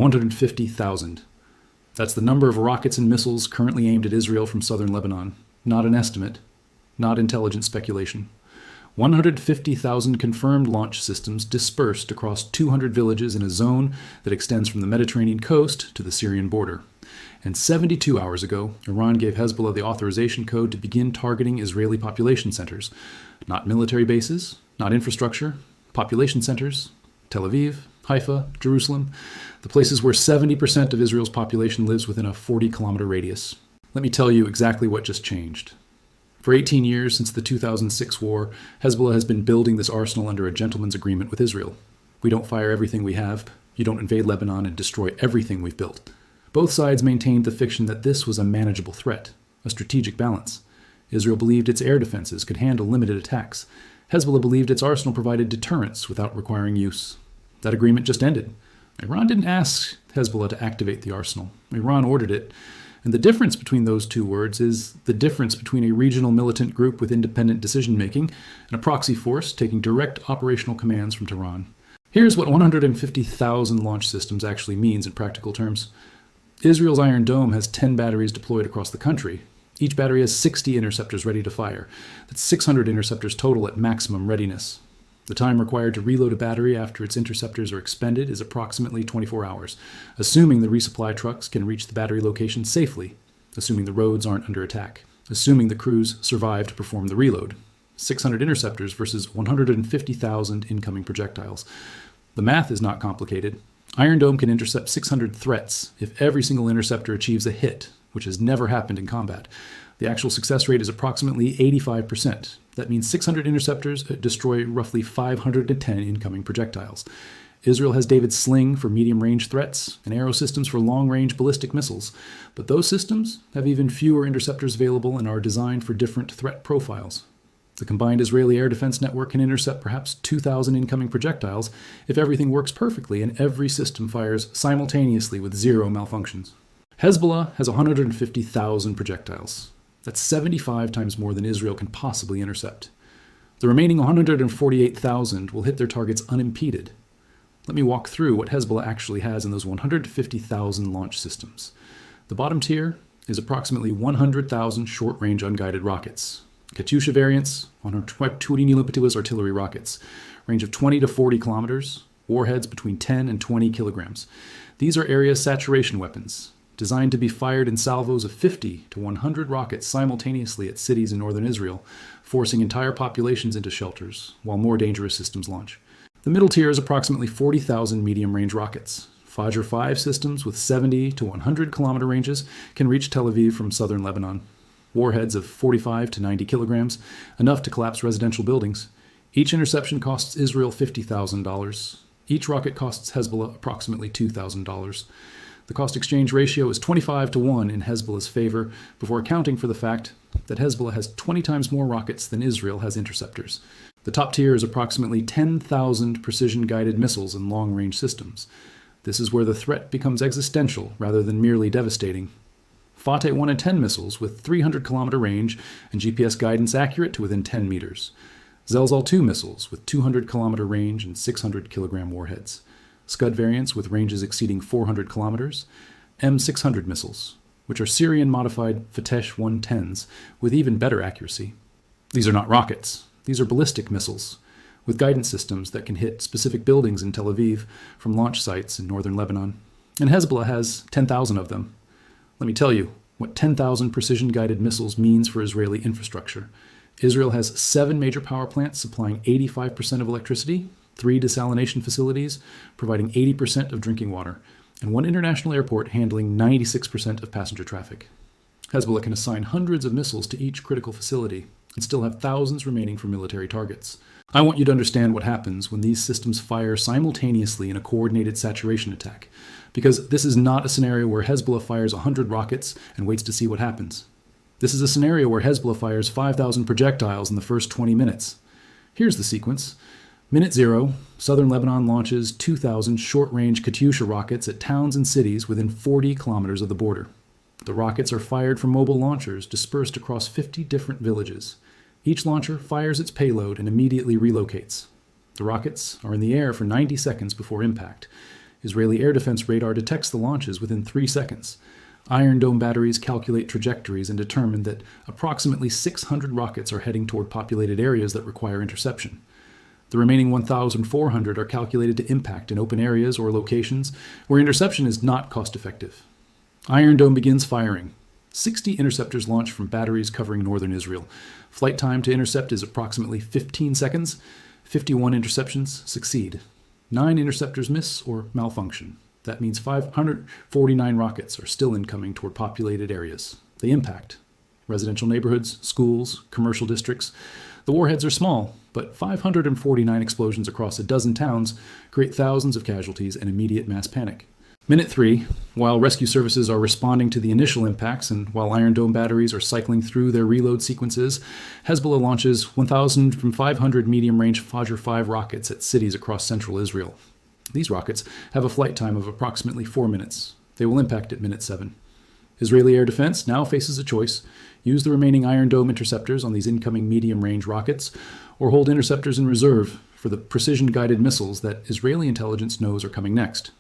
150,000. That's the number of rockets and missiles currently aimed at Israel from southern Lebanon. Not an estimate, not intelligent speculation. 150,000 confirmed launch systems dispersed across 200 villages in a zone that extends from the Mediterranean coast to the Syrian border. And 72 hours ago, Iran gave Hezbollah the authorization code to begin targeting Israeli population centers. Not military bases, not infrastructure, population centers, Tel Aviv, Haifa, Jerusalem, the places where 70% of Israel's population lives within a 40-kilometer radius. Let me tell you exactly what just changed. For 18 years since the 2006 war, Hezbollah has been building this arsenal under a gentleman's agreement with Israel. We don't fire everything we have. You don't invade Lebanon and destroy everything we've built. Both sides maintained the fiction that this was a manageable threat, a strategic balance. Israel believed its air defenses could handle limited attacks. Hezbollah believed its arsenal provided deterrence without requiring use. That agreement just ended. Iran didn't ask Hezbollah to activate the arsenal. Iran ordered it. And the difference between those two words is the difference between a regional militant group with independent decision-making and a proxy force taking direct operational commands from Tehran. Here's what 150,000 launch systems actually means in practical terms. Israel's Iron Dome has 10 batteries deployed across the country. Each battery has 60 interceptors ready to fire. That's 600 interceptors total at maximum readiness. The time required to reload a battery after its interceptors are expended is approximately 24 hours, assuming the resupply trucks can reach the battery location safely, assuming the roads aren't under attack, assuming the crews survive to perform the reload. 600 interceptors versus 150,000 incoming projectiles. The math is not complicated. Iron Dome can intercept 600 threats if every single interceptor achieves a hit, which has never happened in combat. The actual success rate is approximately 85%. That means 600 interceptors destroy roughly 510 incoming projectiles. Israel has David's Sling for medium-range threats and arrow systems for long-range ballistic missiles, but those systems have even fewer interceptors available and are designed for different threat profiles. The combined Israeli air defense network can intercept perhaps 2,000 incoming projectiles if everything works perfectly and every system fires simultaneously with zero malfunctions. Hezbollah has 150,000 projectiles. That's 75 times more than Israel can possibly intercept. The remaining 148,000 will hit their targets unimpeded. Let me walk through what Hezbollah actually has in those 150,000 launch systems. The bottom tier is approximately 100,000 short-range unguided rockets. Katyusha variants, 120 mm artillery rockets, range of 20 to 40 kilometers, warheads between 10 and 20 kilograms. These are area saturation weapons, designed to be fired in salvos of 50 to 100 rockets simultaneously at cities in northern Israel, forcing entire populations into shelters, while more dangerous systems launch. The middle tier is approximately 40,000 medium-range rockets. Fajr 5 systems with 70 to 100 kilometer ranges can reach Tel Aviv from southern Lebanon. Warheads of 45 to 90 kilograms, enough to collapse residential buildings. Each interception costs Israel $50,000. Each rocket costs Hezbollah approximately $2,000. The cost exchange ratio is 25 to 1 in Hezbollah's favor, before accounting for the fact that Hezbollah has 20 times more rockets than Israel has interceptors. The top tier is approximately 10,000 precision-guided missiles and long-range systems. This is where the threat becomes existential rather than merely devastating. Fateh 1 and 10 missiles with 300-kilometer range and GPS guidance accurate to within 10 meters. Zelzal 2 missiles with 200-kilometer range and 600-kilogram warheads. Scud variants with ranges exceeding 400 kilometers. M600 missiles, which are Syrian-modified Fateh 110s with even better accuracy. These are not rockets. These are ballistic missiles, with guidance systems that can hit specific buildings in Tel Aviv from launch sites in northern Lebanon. And Hezbollah has 10,000 of them. Let me tell you what 10,000 precision-guided missiles means for Israeli infrastructure. Israel has 7 major power plants supplying 85% of electricity, 3 desalination facilities providing 80% of drinking water, and 1 international airport handling 96% of passenger traffic. Hezbollah can assign hundreds of missiles to each critical facility and still have thousands remaining for military targets. I want you to understand what happens when these systems fire simultaneously in a coordinated saturation attack, because this is not a scenario where Hezbollah fires 100 rockets and waits to see what happens. This is a scenario where Hezbollah fires 5,000 projectiles in the first 20 minutes. Here's the sequence. Minute 0, southern Lebanon launches 2,000 short-range Katyusha rockets at towns and cities within 40 kilometers of the border. The rockets are fired from mobile launchers dispersed across 50 different villages. Each launcher fires its payload and immediately relocates. The rockets are in the air for 90 seconds before impact. Israeli air defense radar detects the launches within 3 seconds. Iron Dome batteries calculate trajectories and determine that approximately 600 rockets are heading toward populated areas that require interception. The remaining 1,400 are calculated to impact in open areas or locations where interception is not cost-effective. Iron Dome begins firing. 60 interceptors launch from batteries covering northern Israel. Flight time to intercept is approximately 15 seconds. 51 interceptions succeed. 9 interceptors miss or malfunction. That means 549 rockets are still incoming toward populated areas. They impact residential neighborhoods, schools, commercial districts. The warheads are small, but 549 explosions across a dozen towns create thousands of casualties and immediate mass panic. Minute 3, while rescue services are responding to the initial impacts and while Iron Dome batteries are cycling through their reload sequences, Hezbollah launches 1,500 medium-range Fajr 5 rockets at cities across central Israel. These rockets have a flight time of approximately 4 minutes. They will impact at minute 7. Israeli air defense now faces a choice: use the remaining Iron Dome interceptors on these incoming medium-range rockets, or hold interceptors in reserve for the precision-guided missiles that Israeli intelligence knows are coming next.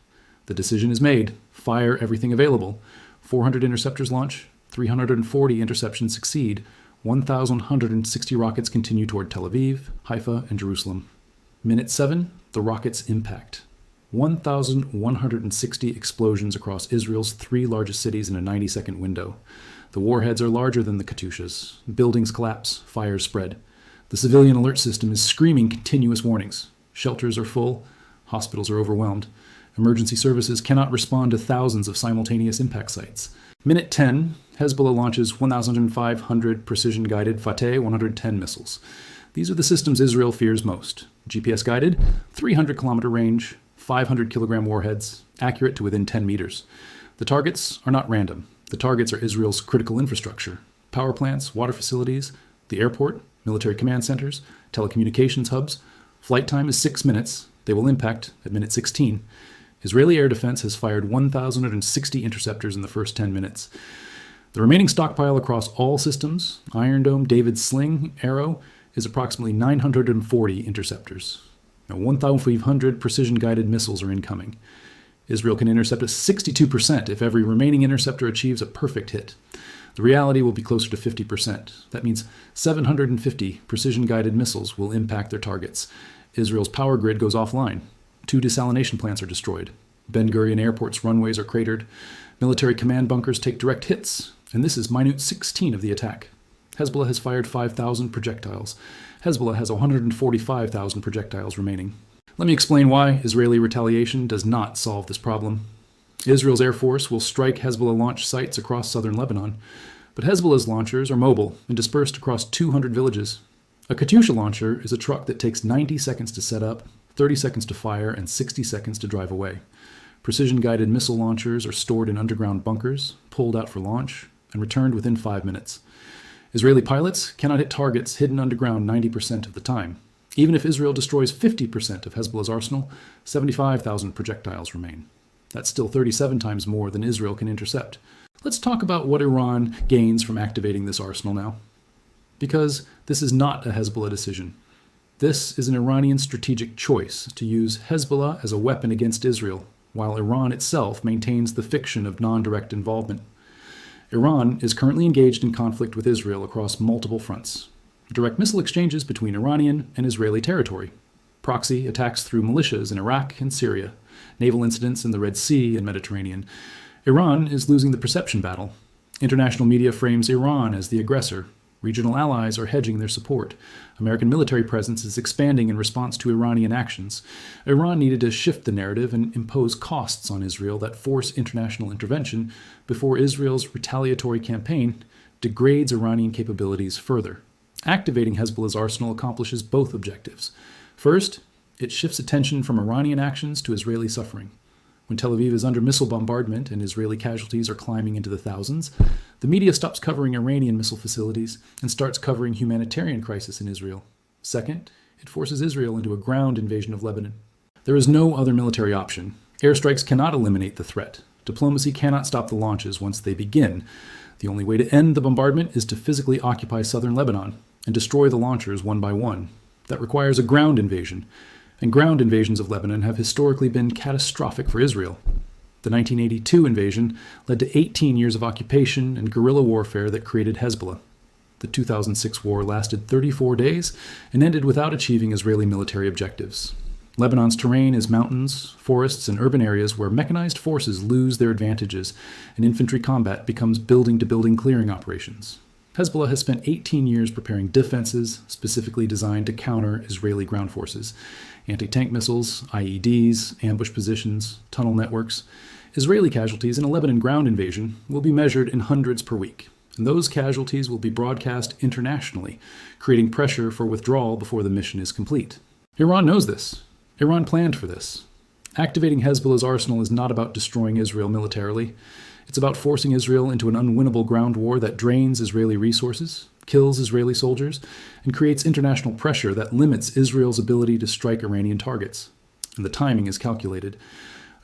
The decision is made. Fire everything available. 400 interceptors launch, 340 interceptions succeed, 1,160 rockets continue toward Tel Aviv, Haifa, and Jerusalem. Minute 7, the rockets impact. 1,160 explosions across Israel's 3 largest cities in a 90-second window. The warheads are larger than the Katyushas. Buildings collapse, fires spread. The civilian alert system is screaming continuous warnings. Shelters are full, hospitals are overwhelmed. Emergency services cannot respond to thousands of simultaneous impact sites. Minute 10, Hezbollah launches 1,500 precision-guided Fateh 110 missiles. These are the systems Israel fears most. GPS-guided, 300-kilometer range, 500-kilogram warheads, accurate to within 10 meters. The targets are not random. The targets are Israel's critical infrastructure: power plants, water facilities, the airport, military command centers, telecommunications hubs. Flight time is 6 minutes. They will impact at minute 16. Israeli air defense has fired 1,060 interceptors in the first 10 minutes. The remaining stockpile across all systems, Iron Dome, David's Sling, Arrow, is approximately 940 interceptors. Now, 1,500 precision-guided missiles are incoming. Israel can intercept at 62% if every remaining interceptor achieves a perfect hit. The reality will be closer to 50%. That means 750 precision-guided missiles will impact their targets. Israel's power grid goes offline. 2 desalination plants are destroyed. Ben Gurion Airport's runways are cratered. Military command bunkers take direct hits. And this is minute 16 of the attack. Hezbollah has fired 5,000 projectiles. Hezbollah has 145,000 projectiles remaining. Let me explain why Israeli retaliation does not solve this problem. Israel's Air Force will strike Hezbollah launch sites across southern Lebanon, but Hezbollah's launchers are mobile and dispersed across 200 villages. A Katyusha launcher is a truck that takes 90 seconds to set up, 30 seconds to fire, and 60 seconds to drive away. Precision-guided missile launchers are stored in underground bunkers, pulled out for launch, and returned within 5 minutes. Israeli pilots cannot hit targets hidden underground 90% of the time. Even if Israel destroys 50% of Hezbollah's arsenal, 75,000 projectiles remain. That's still 37 times more than Israel can intercept. Let's talk about what Iran gains from activating this arsenal now. Because this is not a Hezbollah decision. This is an Iranian strategic choice to use Hezbollah as a weapon against Israel, while Iran itself maintains the fiction of non-direct involvement. Iran is currently engaged in conflict with Israel across multiple fronts. Direct missile exchanges between Iranian and Israeli territory, proxy attacks through militias in Iraq and Syria, naval incidents in the Red Sea and Mediterranean. Iran is losing the perception battle. International media frames Iran as the aggressor. Regional allies are hedging their support. American military presence is expanding in response to Iranian actions. Iran needed to shift the narrative and impose costs on Israel that force international intervention before Israel's retaliatory campaign degrades Iranian capabilities further. Activating Hezbollah's arsenal accomplishes both objectives. First, it shifts attention from Iranian actions to Israeli suffering. When Tel Aviv is under missile bombardment and Israeli casualties are climbing into the thousands, the media stops covering Iranian missile facilities and starts covering humanitarian crisis in Israel. Second, it forces Israel into a ground invasion of Lebanon. There is no other military option. Airstrikes cannot eliminate the threat. Diplomacy cannot stop the launches once they begin. The only way to end the bombardment is to physically occupy southern Lebanon and destroy the launchers one by one. That requires a ground invasion. And ground invasions of Lebanon have historically been catastrophic for Israel. The 1982 invasion led to 18 years of occupation and guerrilla warfare that created Hezbollah. The 2006 war lasted 34 days and ended without achieving Israeli military objectives. Lebanon's terrain is mountains, forests, and urban areas where mechanized forces lose their advantages and infantry combat becomes building-to-building clearing operations. Hezbollah has spent 18 years preparing defenses specifically designed to counter Israeli ground forces, anti-tank missiles, IEDs, ambush positions, tunnel networks. Israeli casualties in a Lebanon ground invasion will be measured in hundreds per week, and those casualties will be broadcast internationally, creating pressure for withdrawal before the mission is complete. Iran knows this. Iran planned for this. Activating Hezbollah's arsenal is not about destroying Israel militarily. It's about forcing Israel into an unwinnable ground war that drains Israeli resources, kills Israeli soldiers, and creates international pressure that limits Israel's ability to strike Iranian targets. And the timing is calculated.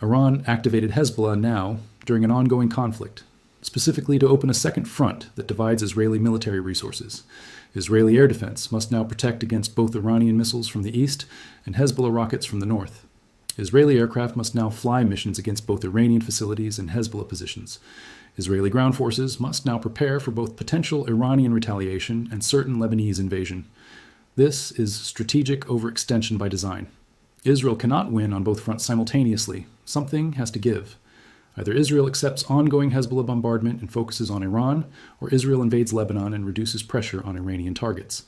Iran activated Hezbollah now during an ongoing conflict, specifically to open a second front that divides Israeli military resources. Israeli air defense must now protect against both Iranian missiles from the east and Hezbollah rockets from the north. Israeli aircraft must now fly missions against both Iranian facilities and Hezbollah positions. Israeli ground forces must now prepare for both potential Iranian retaliation and certain Lebanese invasion. This is strategic overextension by design. Israel cannot win on both fronts simultaneously. Something has to give. Either Israel accepts ongoing Hezbollah bombardment and focuses on Iran, or Israel invades Lebanon and reduces pressure on Iranian targets.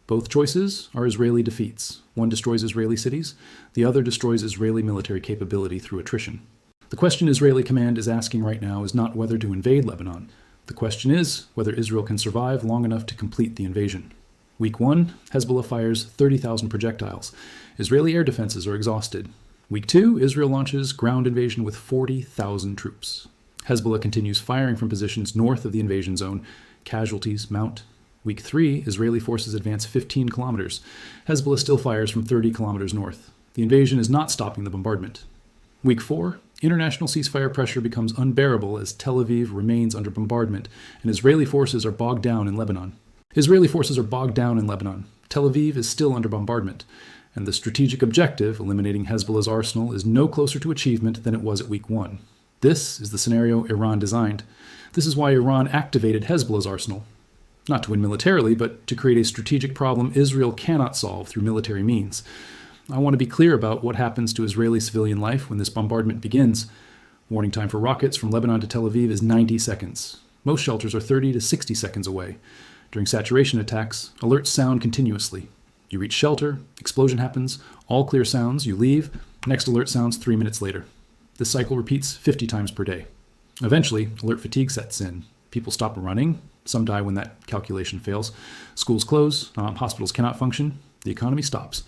Both choices are Israeli defeats. One destroys Israeli cities, the other destroys Israeli military capability through attrition. The question Israeli command is asking right now is not whether to invade Lebanon. The question is whether Israel can survive long enough to complete the invasion. Week 1, Hezbollah fires 30,000 projectiles. Israeli air defenses are exhausted. Week 2, Israel launches ground invasion with 40,000 troops. Hezbollah continues firing from positions north of the invasion zone. Casualties mount. Week 3, Israeli forces advance 15 kilometers. Hezbollah still fires from 30 kilometers north. The invasion is not stopping the bombardment. Week 4, international ceasefire pressure becomes unbearable as Tel Aviv remains under bombardment and Israeli forces are bogged down in Lebanon. Tel Aviv is still under bombardment, and the strategic objective, eliminating Hezbollah's arsenal, is no closer to achievement than it was at week 1. This is the scenario Iran designed. This is why Iran activated Hezbollah's arsenal. Not to win militarily, but to create a strategic problem Israel cannot solve through military means. I want to be clear about what happens to Israeli civilian life when this bombardment begins. Warning time for rockets from Lebanon to Tel Aviv is 90 seconds. Most shelters are 30 to 60 seconds away. During saturation attacks, alerts sound continuously. You reach shelter, explosion happens, all clear sounds, you leave, next alert sounds 3 minutes later. This cycle repeats 50 times per day. Eventually, alert fatigue sets in. People stop running. Some die when that calculation fails. Schools close. Hospitals cannot function. The economy stops.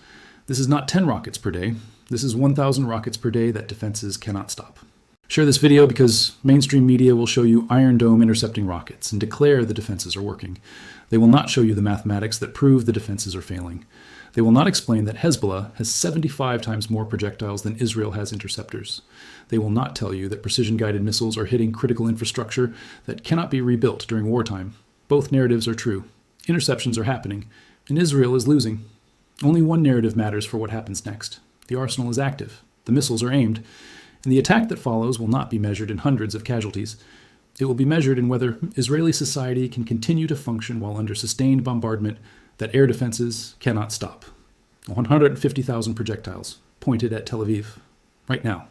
This is not 10 rockets per day. This is 1,000 rockets per day that defenses cannot stop. Share this video because mainstream media will show you Iron Dome intercepting rockets and declare the defenses are working. They will not show you the mathematics that prove the defenses are failing. They will not explain that Hezbollah has 75 times more projectiles than Israel has interceptors. They will not tell you that precision-guided missiles are hitting critical infrastructure that cannot be rebuilt during wartime. Both narratives are true. Interceptions are happening, and Israel is losing. Only one narrative matters for what happens next. The arsenal is active. The missiles are aimed. And the attack that follows will not be measured in hundreds of casualties. It will be measured in whether Israeli society can continue to function while under sustained bombardment that air defenses cannot stop. 150,000 projectiles pointed at Tel Aviv right now.